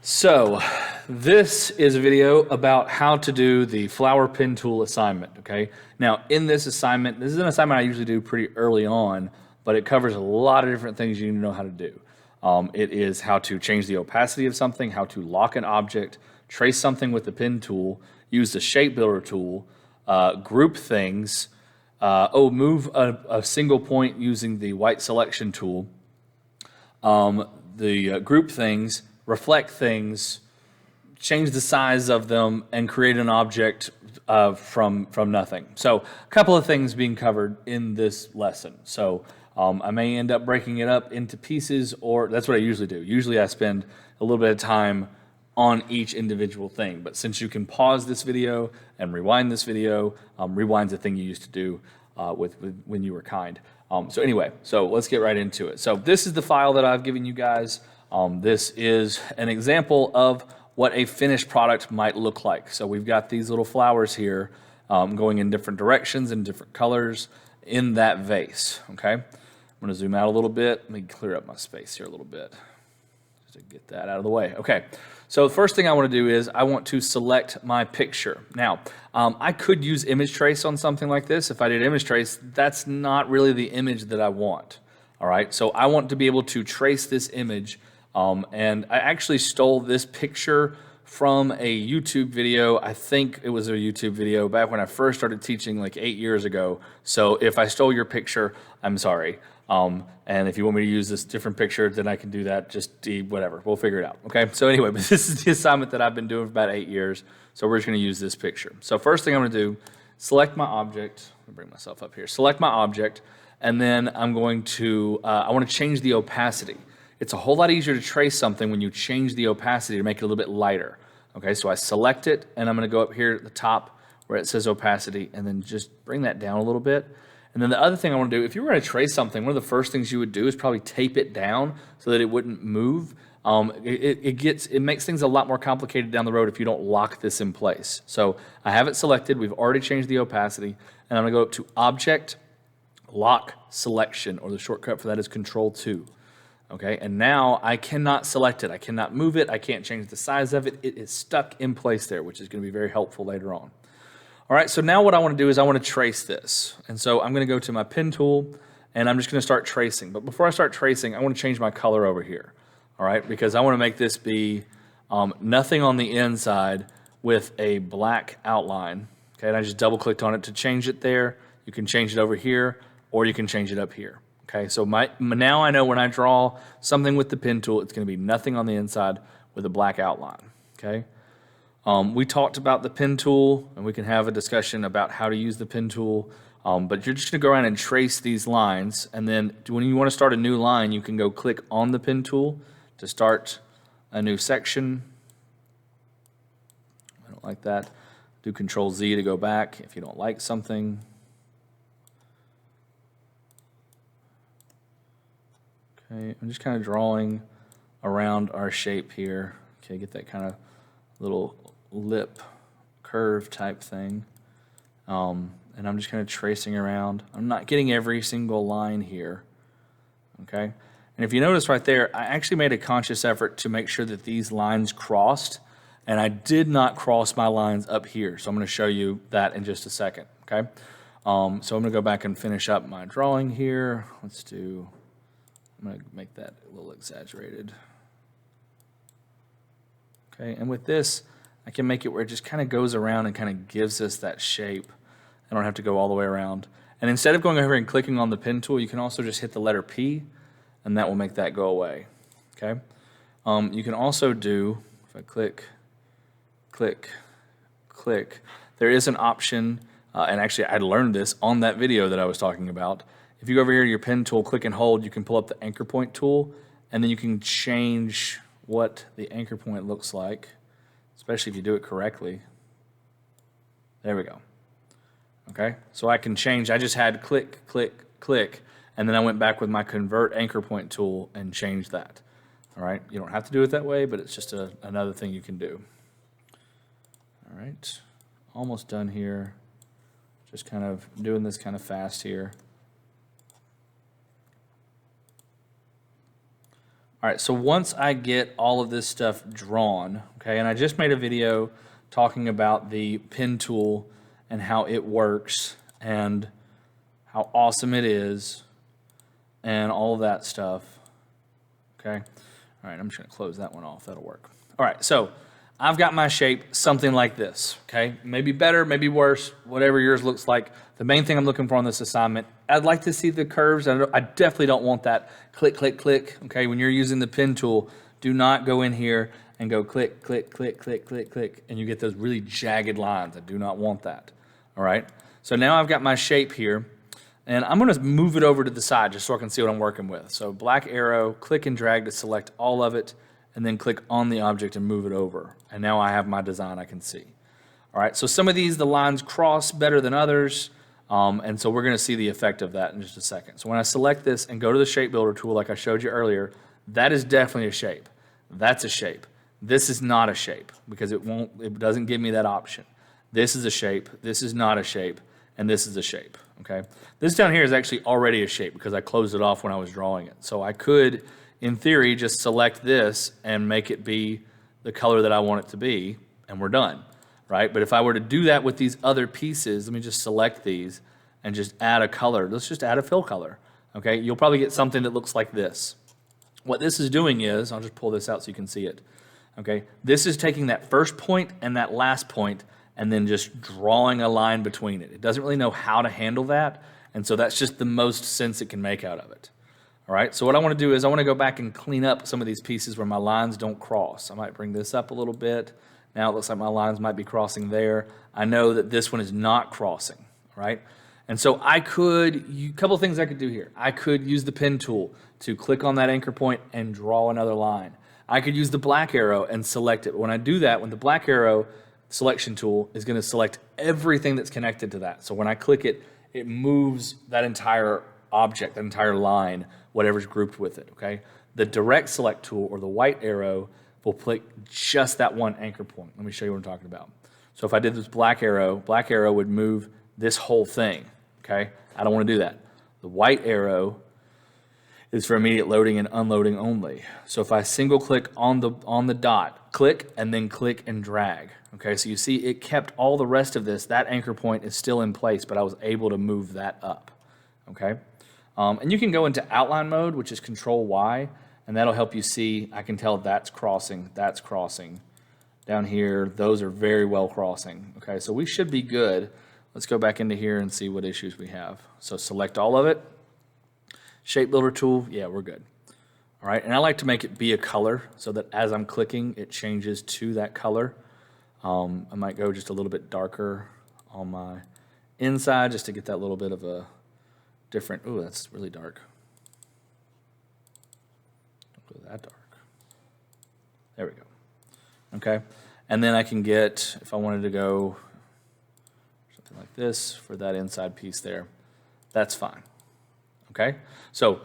So this is a video about how to do the flower pen tool assignment, okay? Now in this assignment, this is an assignment I usually do pretty early on, but it covers a lot of different things you need to know how to do. It is how to change the opacity of something, how to lock an object, trace something with the pen tool, use the shape builder tool, group things, move a single point using the white selection tool, group things, reflect things, change the size of them, and create an object from nothing. So a couple of things being covered in this lesson. So I may end up breaking it up into pieces, or that's what I usually do. Usually I spend a little bit of time on each individual thing. But since you can pause this video and rewind this video, rewind's a thing you used to do with when you were kind. So anyway, so let's get right into it. So this is the file that I've given you guys. This is an example of what a finished product might look like. So we've got these little flowers here going in different directions and different colors in that vase, okay? I'm gonna zoom out a little bit. Let me clear up my space here a little bit just to get that out of the way. Okay, so the first thing I wanna do is I want to select my picture. Now, I could use image trace on something like this. If I did image trace, that's not really the image that I want, all right? So I want to be able to trace this image. And I actually stole this picture from a YouTube video. I think it was a YouTube video back when I first started teaching like 8 years ago. So if I stole your picture, I'm sorry. And if you want me to use this different picture, then I can do that. Just whatever. We'll figure it out. Okay. So anyway, but this is the assignment that I've been doing for about 8 years. So we're just going to use this picture. So first thing I'm going to do, select my object. Let me bring myself up here. Select my object. And then I'm going to, I want to change the opacity. It's a whole lot easier to trace something when you change the opacity to make it a little bit lighter. Okay, so I select it, and I'm going to go up here at the top where it says opacity, and then just bring that down a little bit. And then the other thing I want to do, if you were going to trace something, one of the first things you would do is probably tape it down so that it wouldn't move. It makes things a lot more complicated down the road if you don't lock this in place. So I have it selected. We've already changed the opacity, and I'm going to go up to Object, Lock Selection, or the shortcut for that is Control-2. Okay, and now I cannot select it. I cannot move it. I can't change the size of it. It is stuck in place there, which is going to be very helpful later on. All right, so now what I want to do is I want to trace this. And so I'm going to go to my pen tool, and I'm just going to start tracing. But before I start tracing, I want to change my color over here. All right, because I want to make this be nothing on the inside with a black outline. Okay, and I just double-clicked on it to change it there. You can change it over here, or you can change it up here. Okay, so now I know when I draw something with the pen tool, it's going to be nothing on the inside with a black outline. Okay, we talked about the pen tool, and we can have a discussion about how to use the pen tool. But you're just going to go around and trace these lines, and then when you want to start a new line, you can go click on the pen tool to start a new section. I don't like that. Do Control-Z to go back if you don't like something. Okay, I'm just kind of drawing around our shape here. Okay, get that kind of little lip curve type thing. And I'm just kind of tracing around. I'm not getting every single line here. Okay, and if you notice right there, I actually made a conscious effort to make sure that these lines crossed, and I did not cross my lines up here. So I'm going to show you that in just a second. Okay, so I'm going to go back and finish up my drawing here. I'm going to make that a little exaggerated. Okay, and with this, I can make it where it just kind of goes around and kind of gives us that shape. I don't have to go all the way around. And instead of going over and clicking on the pen tool, you can also just hit the letter P, and that will make that go away. Okay. You can also do, if I click, there is an option, and actually I learned this on that video that I was talking about. If you go over here to your pen tool, click and hold, you can pull up the anchor point tool, and then you can change what the anchor point looks like, especially if you do it correctly. There we go. Okay, so I can change. I just had click, and then I went back with my convert anchor point tool and changed that. All right, you don't have to do it that way, but it's just another thing you can do. All right, almost done here. Just kind of doing this kind of fast here. All right, so once I get all of this stuff drawn, okay, and I just made a video talking about the pen tool and how it works and how awesome it is and all of that stuff, okay? All right, I'm just gonna close that one off, that'll work. All right, so I've got my shape something like this, okay? Maybe better, maybe worse, whatever yours looks like. The main thing I'm looking for on this assignment, I'd like to see the curves. I definitely don't want that click, click, click, okay? When you're using the pen tool, do not go in here and go click, click, click, click, click, click, and you get those really jagged lines. I do not want that, all right? So now I've got my shape here, and I'm gonna move it over to the side just so I can see what I'm working with. So black arrow, click and drag to select all of it, and then click on the object and move it over. And now I have my design I can see. All right, so some of these, the lines cross better than others, and so we're gonna see the effect of that in just a second. So when I select this and go to the shape builder tool like I showed you earlier, that is definitely a shape. That's a shape. This is not a shape because it doesn't give me that option. This is a shape, this is not a shape, and this is a shape, okay? This down here is actually already a shape because I closed it off when I was drawing it. So I could, in theory, just select this and make it be the color that I want it to be, and we're done, right? But if I were to do that with these other pieces, let me just select these and just add a color. Let's just add a fill color, okay? You'll probably get something that looks like this. What this is doing is, I'll just pull this out so you can see it, okay? This is taking that first point and that last point and then just drawing a line between it. It doesn't really know how to handle that, and so that's just the most sense it can make out of it. All right, so what I want to do is I want to go back and clean up some of these pieces where my lines don't cross. I might bring this up a little bit. Now it looks like my lines might be crossing there. I know that this one is not crossing, all right? And so I could, a couple of things I could do here. I could use the pen tool to click on that anchor point and draw another line. I could use the black arrow and select it. When I do that, when the black arrow selection tool is going to select everything that's connected to that. So when I click it, it moves that entire object, that entire line, whatever's grouped with it, okay? The direct select tool or the white arrow will click just that one anchor point. Let me show you what I'm talking about. So if I did this black arrow would move this whole thing, okay? I don't want to do that. The white arrow is for immediate loading and unloading only. So if I single click on the dot, click and then click and drag, okay? So you see it kept all the rest of this. That anchor point is still in place, but I was able to move that up, okay? And you can go into outline mode, which is Control Y, and that'll help you see, I can tell that's crossing. Down here, those are very well crossing, okay? So we should be good. Let's go back into here and see what issues we have. So select all of it. Shape builder tool, yeah, we're good. All right, and I like to make it be a color so that as I'm clicking, it changes to that color. I might go just a little bit darker on my inside just to get that little bit of a different, ooh, that's really dark. Don't go that dark. There we go. Okay, and then I can get, if I wanted to go something like this for that inside piece there, that's fine. Okay, so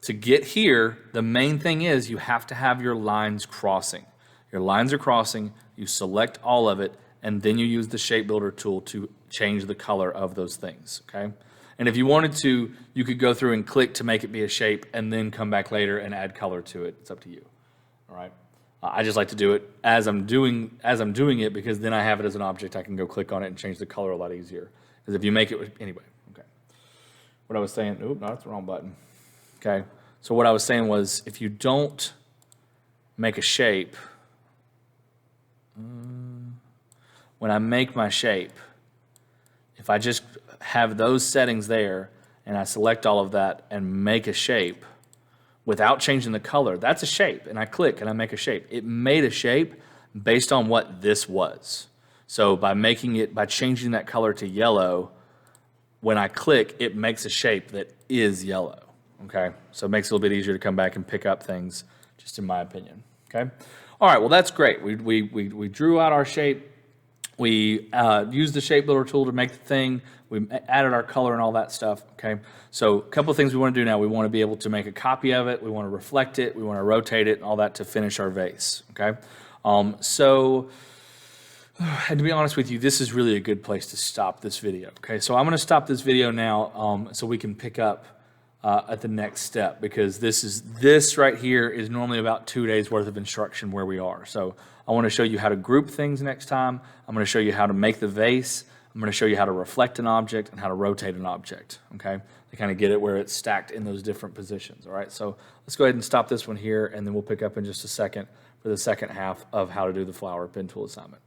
to get here, the main thing is you have to have your lines crossing. Your lines are crossing, you select all of it, and then you use the shape builder tool to change the color of those things, okay? And if you wanted to, you could go through and click to make it be a shape and then come back later and add color to it. It's up to you, all right? I just like to do it as I'm doing it because then I have it as an object. I can go click on it and change the color a lot easier. Because if you make it, anyway, okay. What I was saying, no, that's the wrong button. Okay, so what I was saying was if you don't make a shape, when I make my shape, if I just have those settings there and I select all of that and make a shape without changing the color, that's a shape. And I click and I make a shape. It made a shape based on what this was. So by changing that color to yellow, when I click, it makes a shape that is yellow. Okay, so it makes it a little bit easier to come back and pick up things, just in my opinion. Okay, all right, well that's great. We drew out our shape. We used the shape builder tool to make the thing. We added our color and all that stuff. Okay, so a couple of things we want to do now. We want to be able to make a copy of it. We want to reflect it. We want to rotate it and all that to finish our vase. Okay, and to be honest with you, this is really a good place to stop this video. Okay, so I'm going to stop this video now so we can pick up at the next step, because this right here is normally about 2 days worth of instruction where we are. So I want to show you how to group things next time. I'm going to show you how to make the vase. I'm going to show you how to reflect an object and how to rotate an object, okay? To kind of get it where it's stacked in those different positions, all right? So let's go ahead and stop this one here, and then we'll pick up in just a second for the second half of how to do the flower pen tool assignment.